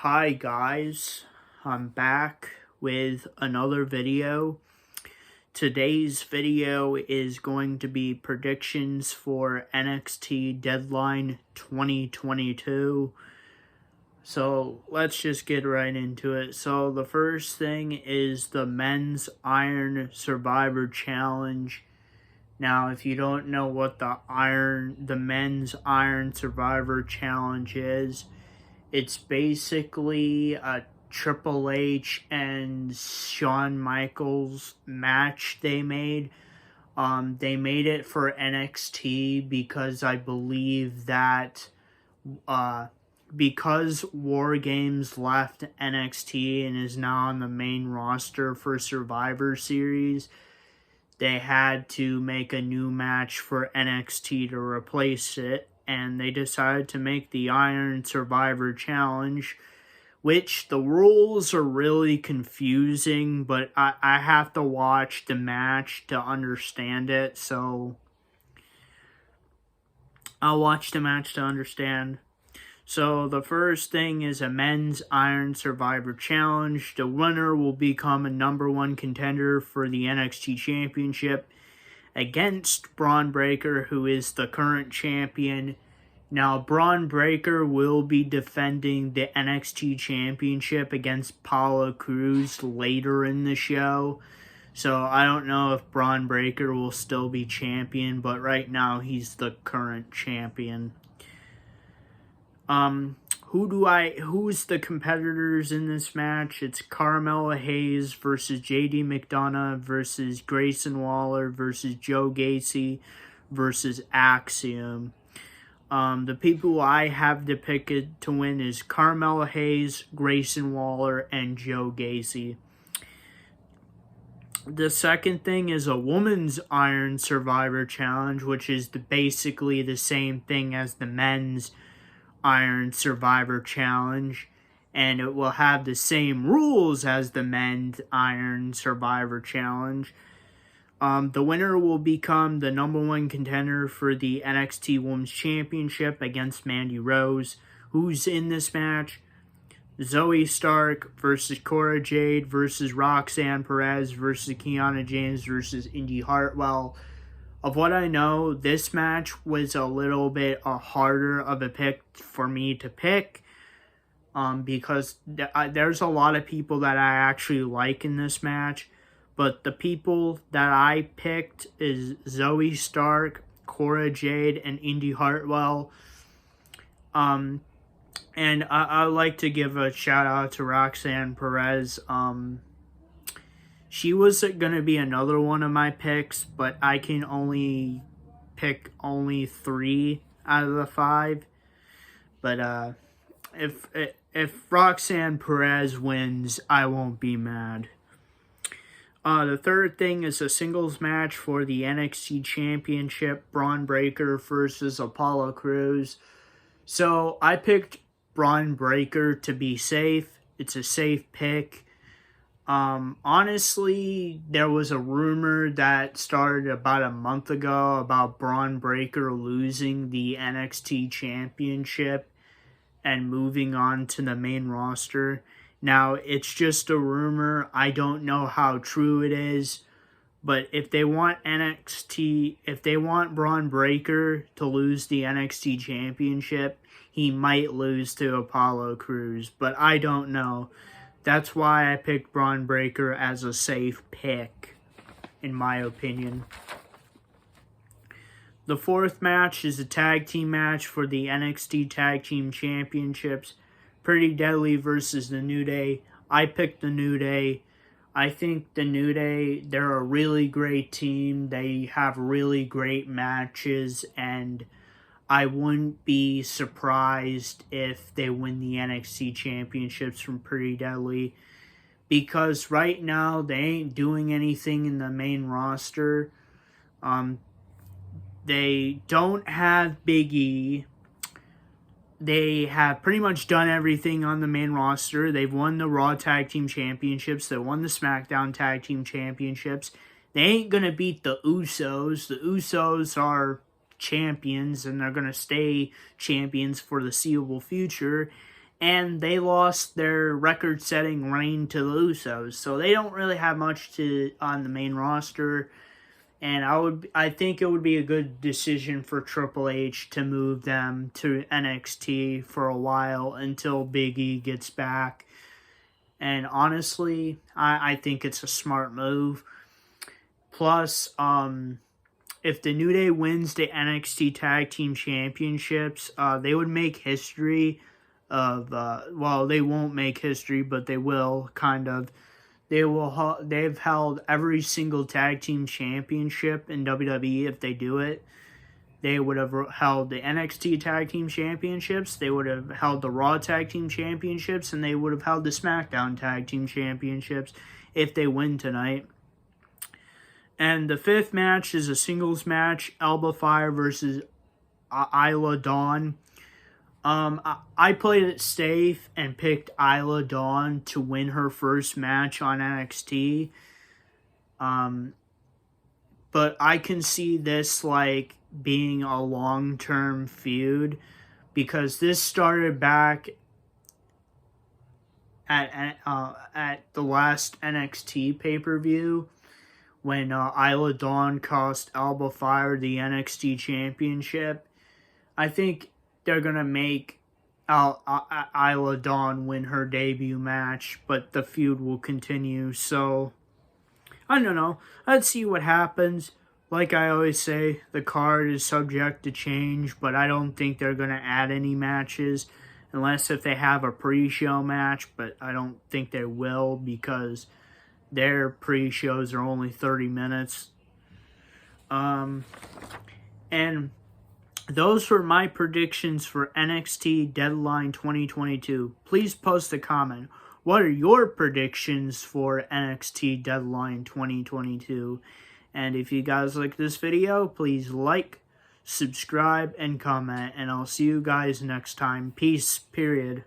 Hi guys, I'm back with another video. Today's video is going to be predictions for NXT Deadline 2022. So let's just get right into it. So the first thing is the Men's Iron Survivor Challenge. Now, if you don't know what the Men's Iron Survivor Challenge is, it's basically a Triple H and Shawn Michaels match they made. They made it for NXT because I believe that because War Games left NXT and is now on the main roster for Survivor Series, they had to make a new match for NXT to replace it, and they decided to make the Iron Survivor Challenge, which the rules are really confusing, but I have to watch the match to understand it, so I'll watch the match to understand. So the first thing is a Men's Iron Survivor Challenge. The winner will become a #1 contender for the NXT Championship against Braun Breaker, who is the current champion. Now, Braun Breaker will be defending the NXT Championship against Apollo Crews later in the show. So I don't know if Braun Breaker will still be champion, but right now he's the current champion. Who's the competitors in this match? It's Carmella Hayes versus JD McDonough versus Grayson Waller versus Joe Gacy versus Axiom. The people I have depicted to win is Carmella Hayes, Grayson Waller, and Joe Gacy. The second thing is a Women's Iron Survivor Challenge, which is basically the same thing as the Men's Iron Survivor Challenge, and it will have the same rules as the Men's Iron Survivor Challenge. The winner will become the #1 contender for the NXT Women's Championship against Mandy Rose. Who's in this match? Zoe Stark versus Cora Jade versus Roxanne Perez versus Kiana James versus Indy Hartwell. Of what I know, this match was a little bit harder of a pick for me to pick because there's a lot of people that I actually like in this match. But the people that I picked is Zoe Stark, Cora Jade, and Indy Hartwell. And I like to give a shout out to Roxanne Perez. She was going to be another one of my picks, but I can only pick 3 out of the 5. But if Roxanne Perez wins, I won't be mad. The third thing is a singles match for the NXT Championship, Braun Breaker versus Apollo Crews. So I picked Braun Breaker to be safe. It's a safe pick. Honestly, there was a rumor that started about a month ago about Braun Breaker losing the NXT Championship and moving on to the main roster. Now, it's just a rumor. I don't know how true it is. But if they want Braun Breaker to lose the NXT Championship, he might lose to Apollo Crews. But I don't know. That's why I picked Braun Breaker as a safe pick, in my opinion. The fourth match is a tag team match for the NXT Tag Team Championships. Pretty Deadly versus the New Day. I picked the New Day. I think the New Day, they're a really great team. They have really great matches, and I wouldn't be surprised if they win the NXT Championships from Pretty Deadly, because right now they ain't doing anything in the main roster. They don't have Big E. They have pretty much done everything on the main roster. They've won the Raw Tag Team Championships. They won the SmackDown Tag Team Championships. They ain't going to beat the Usos. The Usos are champions, and they're going to stay champions for the foreseeable future. and they lost their record-setting reign to the Usos, so they don't really have much to on the main roster. And I think it would be a good decision for Triple H to move them to NXT for a while until Big E gets back. And honestly, I think it's a smart move. Plus, if the New Day wins the NXT Tag Team Championships, they would make history of, well, they won't make history, but they will, kind of. They've held every single tag team championship in WWE. If they do it, they would have held the NXT Tag Team Championships, they would have held the Raw Tag Team Championships, and they would have held the SmackDown Tag Team Championships if they win tonight. And the fifth match is a singles match, Alba Fire versus Isla Dawn. I played it safe and picked Isla Dawn to win her first match on NXT. But I can see this like being a long-term feud because this started back at the last NXT pay-per-view when Isla Dawn cost Alba Fire the NXT Championship. I think they're going to make Isla Dawn win her debut match, but the feud will continue. So, I don't know. Let's see what happens. Like I always say, the card is subject to change, but I don't think they're going to add any matches unless if they have a pre-show match, but I don't think they will because their pre-shows are only 30 minutes. And those were my predictions for NXT Deadline 2022. Please post a comment. What are your predictions for NXT Deadline 2022? And if you guys like this video, please like, subscribe, and comment. And I'll see you guys next time. Peace, period.